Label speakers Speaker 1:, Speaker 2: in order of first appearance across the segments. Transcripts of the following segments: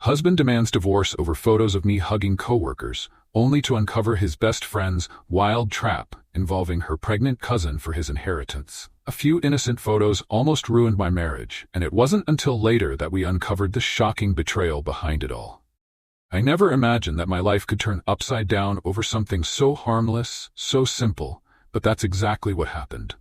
Speaker 1: Husband demands divorce over photos of me hugging coworkers, only to uncover his best friend's wild trap involving her pregnant cousin for his inheritance. A few innocent photos almost ruined my marriage, and it wasn't until later that we uncovered the shocking betrayal behind it all. I never imagined that my life could turn upside down over something so harmless, so simple, but that's exactly what happened.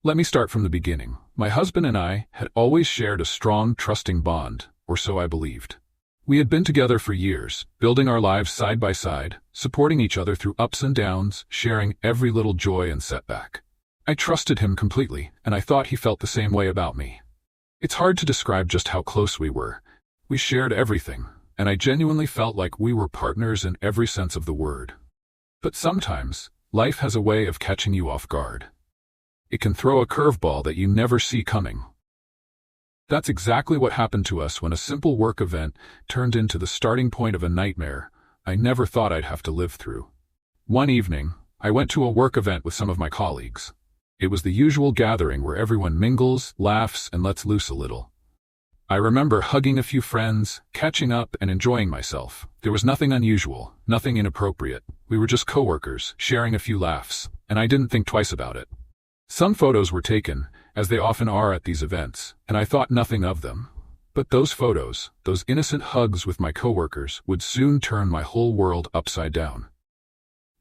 Speaker 1: Let me start from the beginning. My husband and I had always shared a strong, trusting bond, or so I believed. We had been together for years, building our lives side by side, supporting each other through ups and downs, sharing every little joy and setback. I trusted him completely, and I thought he felt the same way about me. It's hard to describe just how close we were. We shared everything, and I genuinely felt like we were partners in every sense of the word. But sometimes, life has a way of catching you off guard. It can throw a curveball that you never see coming. That's exactly what happened to us when a simple work event turned into the starting point of a nightmare I never thought I'd have to live through. One evening, I went to a work event with some of my colleagues. It was the usual gathering where everyone mingles, laughs, and lets loose a little. I remember hugging a few friends, catching up, and enjoying myself. There was nothing unusual, nothing inappropriate. We were just coworkers, sharing a few laughs, and I didn't think twice about it. Some photos were taken, as they often are at these events, and I thought nothing of them. But those photos, those innocent hugs with my coworkers, would soon turn my whole world upside down.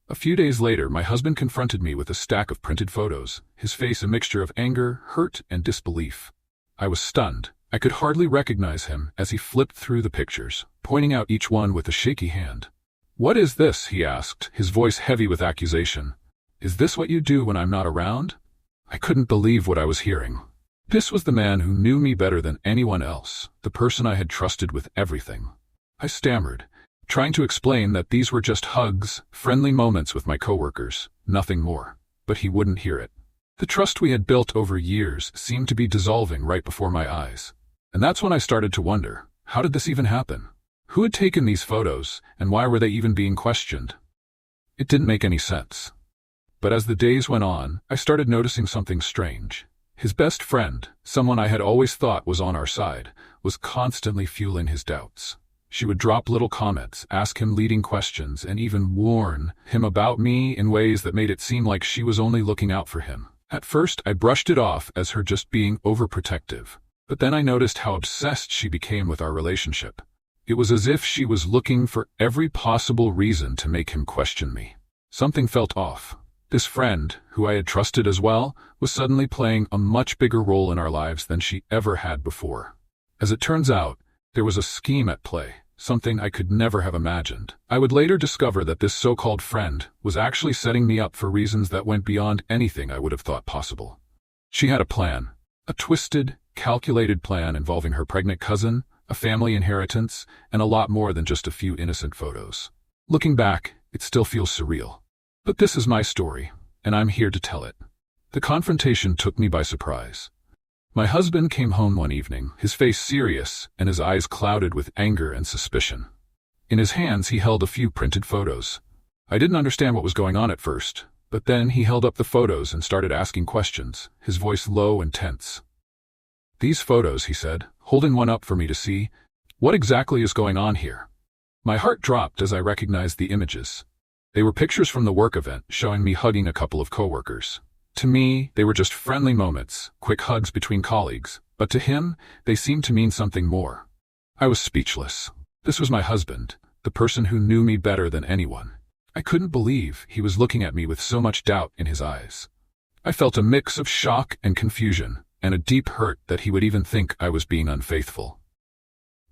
Speaker 1: A few days later, my husband confronted me with a stack of printed photos, his face a mixture of anger, hurt, and disbelief. I was stunned. I could hardly recognize him as he flipped through the pictures, pointing out each one with a shaky hand. "What is this?" he asked, his voice heavy with accusation. "Is this what you do when I'm not around?" I couldn't believe what I was hearing. This was the man who knew me better than anyone else, the person I had trusted with everything. I stammered, trying to explain that these were just hugs, friendly moments with my coworkers, nothing more. But he wouldn't hear it. The trust we had built over years seemed to be dissolving right before my eyes. And that's when I started to wonder, how did this even happen? Who had taken these photos, and why were they even being questioned? It didn't make any sense. But as the days went on, I started noticing something strange. His best friend, someone I had always thought was on our side, was constantly fueling his doubts. She would drop little comments, ask him leading questions, and even warn him about me in ways that made it seem like she was only looking out for him. At first, I brushed it off as her just being overprotective. But then I noticed how obsessed she became with our relationship. It was as if she was looking for every possible reason to make him question me. Something felt off. This friend, who I had trusted as well, was suddenly playing a much bigger role in our lives than she ever had before. As it turns out, there was a scheme at play, something I could never have imagined. I would later discover that this so-called friend was actually setting me up for reasons that went beyond anything I would have thought possible. She had a plan, a twisted, calculated plan involving her pregnant cousin, a family inheritance, and a lot more than just a few innocent photos. Looking back, it still feels surreal. But this is my story, and I'm here to tell it. The confrontation took me by surprise. My husband came home one evening, his face serious and his eyes clouded with anger and suspicion. In his hands he held a few printed photos. I didn't understand what was going on at first, but then he held up the photos and started asking questions, his voice low and tense. "These photos," he said, holding one up for me to see. "What exactly is going on here?" My heart dropped as I recognized the images. They were pictures from the work event, showing me hugging a couple of coworkers. To me, they were just friendly moments, quick hugs between colleagues, but to him, they seemed to mean something more. I was speechless. This was my husband, the person who knew me better than anyone. I couldn't believe he was looking at me with so much doubt in his eyes. I felt a mix of shock and confusion, and a deep hurt that he would even think I was being unfaithful.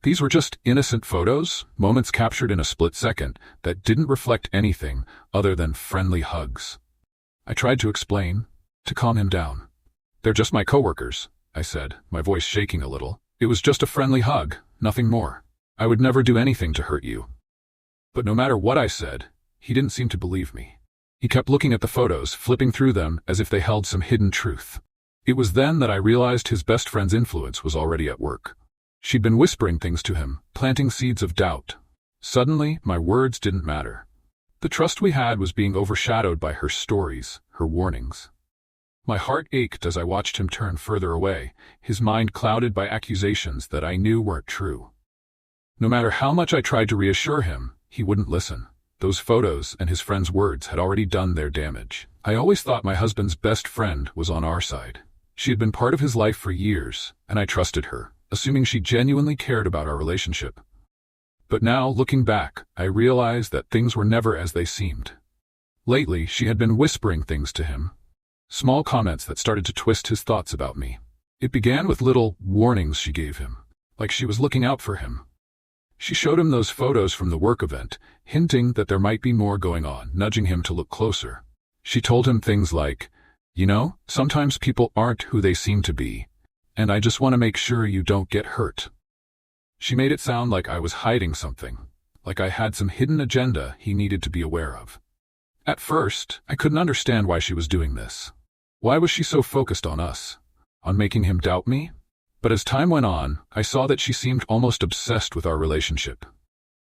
Speaker 1: These were just innocent photos, moments captured in a split second, that didn't reflect anything other than friendly hugs. I tried to explain, to calm him down. "They're just my coworkers," I said, my voice shaking a little. "It was just a friendly hug, nothing more. I would never do anything to hurt you." But no matter what I said, he didn't seem to believe me. He kept looking at the photos, flipping through them as if they held some hidden truth. It was then that I realized his best friend's influence was already at work. She'd been whispering things to him, planting seeds of doubt. Suddenly, my words didn't matter. The trust we had was being overshadowed by her stories, her warnings. My heart ached as I watched him turn further away, his mind clouded by accusations that I knew weren't true. No matter how much I tried to reassure him, he wouldn't listen. Those photos and his friend's words had already done their damage. I always thought my husband's best friend was on our side. She had been part of his life for years, and I trusted her, assuming she genuinely cared about our relationship. But now, looking back, I realized that things were never as they seemed. Lately, she had been whispering things to him, small comments that started to twist his thoughts about me. It began with little warnings she gave him, like she was looking out for him. She showed him those photos from the work event, hinting that there might be more going on, nudging him to look closer. She told him things like, "You know, sometimes people aren't who they seem to be, and I just want to make sure you don't get hurt." She made it sound like I was hiding something, like I had some hidden agenda he needed to be aware of. At first, I couldn't understand why she was doing this. Why was she so focused on us? On making him doubt me? But as time went on, I saw that she seemed almost obsessed with our relationship.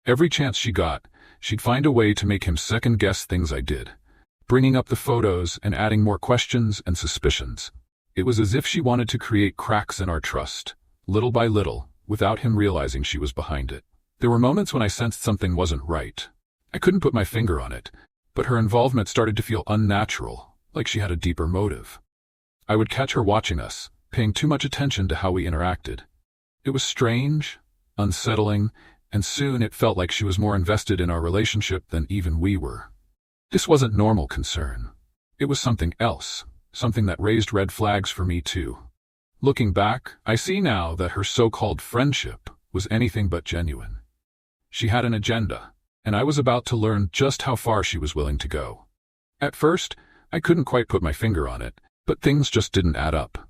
Speaker 1: Every chance she got, she'd find a way to make him second-guess things I did, bringing up the photos and adding more questions and suspicions. It was as if she wanted to create cracks in our trust, little by little, without him realizing she was behind it. There were moments when I sensed something wasn't right. I couldn't put my finger on it, but her involvement started to feel unnatural, like she had a deeper motive. I would catch her watching us, paying too much attention to how we interacted. It was strange, unsettling, and soon it felt like she was more invested in our relationship than even we were. This wasn't normal concern. It was something else, something that raised red flags for me too. Looking back, I see now that her so-called friendship was anything but genuine. She had an agenda, and I was about to learn just how far she was willing to go. At first, I couldn't quite put my finger on it, but things just didn't add up.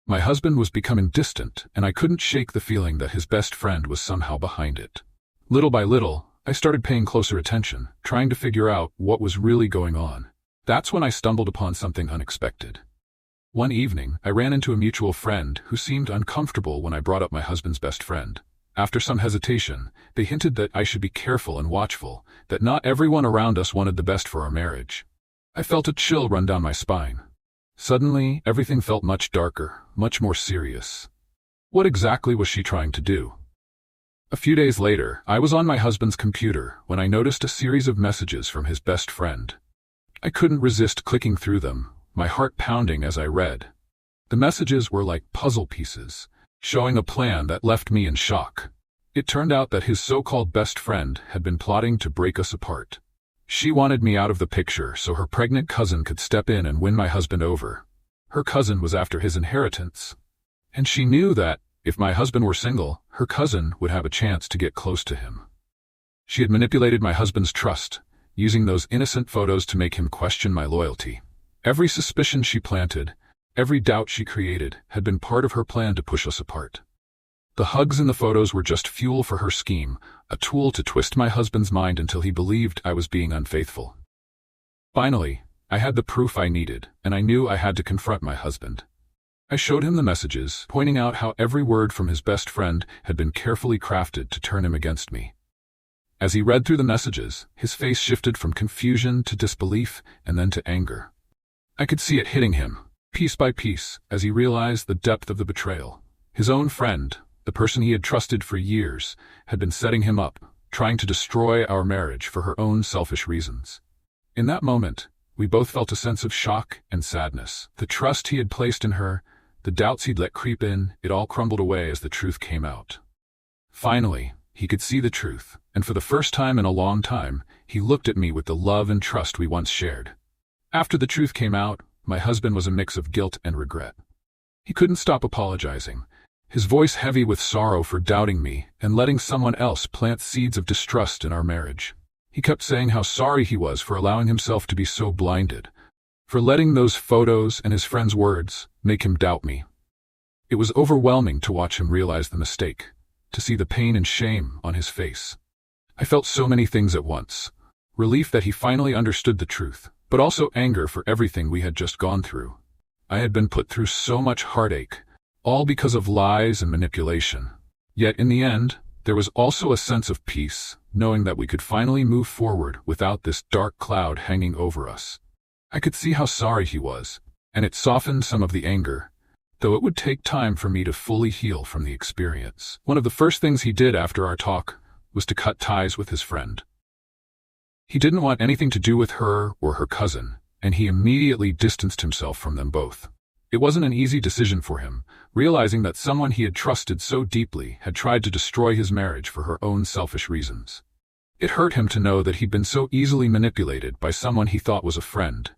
Speaker 1: My husband was becoming distant, and I couldn't shake the feeling that his best friend was somehow behind it. Little by little, I started paying closer attention, trying to figure out what was really going on. That's when I stumbled upon something unexpected. One evening, I ran into a mutual friend who seemed uncomfortable when I brought up my husband's best friend. After some hesitation, they hinted that I should be careful and watchful, that not everyone around us wanted the best for our marriage. I felt a chill run down my spine. Suddenly, everything felt much darker, much more serious. What exactly was she trying to do? A few days later, I was on my husband's computer when I noticed a series of messages from his best friend. I couldn't resist clicking through them, my heart pounding as I read. The messages were like puzzle pieces, showing a plan that left me in shock. It turned out that his so-called best friend had been plotting to break us apart. She wanted me out of the picture so her pregnant cousin could step in and win my husband over. Her cousin was after his inheritance, and she knew that, if my husband were single, her cousin would have a chance to get close to him. She had manipulated my husband's trust, using those innocent photos to make him question my loyalty. Every suspicion she planted, every doubt she created, had been part of her plan to push us apart. The hugs in the photos were just fuel for her scheme, a tool to twist my husband's mind until he believed I was being unfaithful. Finally, I had the proof I needed, and I knew I had to confront my husband. I showed him the messages, pointing out how every word from his best friend had been carefully crafted to turn him against me. As he read through the messages, his face shifted from confusion to disbelief and then to anger. I could see it hitting him, piece by piece, as he realized the depth of the betrayal. His own friend, the person he had trusted for years, had been setting him up, trying to destroy our marriage for her own selfish reasons. In that moment, we both felt a sense of shock and sadness. The trust he had placed in her, the doubts he'd let creep in, it all crumbled away as the truth came out. Finally, he could see the truth, and for the first time in a long time, he looked at me with the love and trust we once shared. After the truth came out, my husband was a mix of guilt and regret. He couldn't stop apologizing, his voice heavy with sorrow for doubting me and letting someone else plant seeds of distrust in our marriage. He kept saying how sorry he was for allowing himself to be so blinded, for letting those photos and his friends' words make him doubt me. It was overwhelming to watch him realize the mistake, to see the pain and shame on his face. I felt so many things at once. Relief that he finally understood the truth, but also anger for everything we had just gone through. I had been put through so much heartache, all because of lies and manipulation. Yet in the end, there was also a sense of peace, knowing that we could finally move forward without this dark cloud hanging over us. I could see how sorry he was, and it softened some of the anger, though it would take time for me to fully heal from the experience. One of the first things he did after our talk was to cut ties with his friend. He didn't want anything to do with her or her cousin, and he immediately distanced himself from them both. It wasn't an easy decision for him, realizing that someone he had trusted so deeply had tried to destroy his marriage for her own selfish reasons. It hurt him to know that he'd been so easily manipulated by someone he thought was a friend.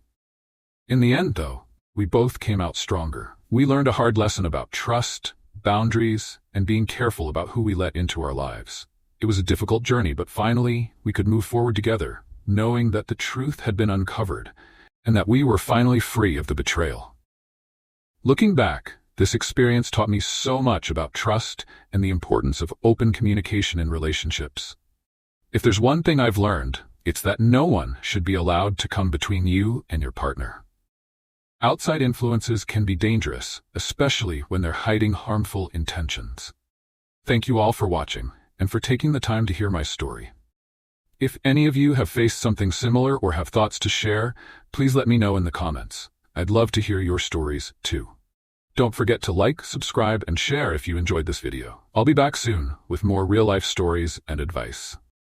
Speaker 1: In the end, though, we both came out stronger. We learned a hard lesson about trust, boundaries, and being careful about who we let into our lives. It was a difficult journey, but finally, we could move forward together, knowing that the truth had been uncovered, and that we were finally free of the betrayal. Looking back, this experience taught me so much about trust and the importance of open communication in relationships. If there's one thing I've learned, it's that no one should be allowed to come between you and your partner. Outside influences can be dangerous, especially when they're hiding harmful intentions. Thank you all for watching and for taking the time to hear my story. If any of you have faced something similar or have thoughts to share, please let me know in the comments. I'd love to hear your stories too. Don't forget to like, subscribe, and share if you enjoyed this video. I'll be back soon with more real-life stories and advice.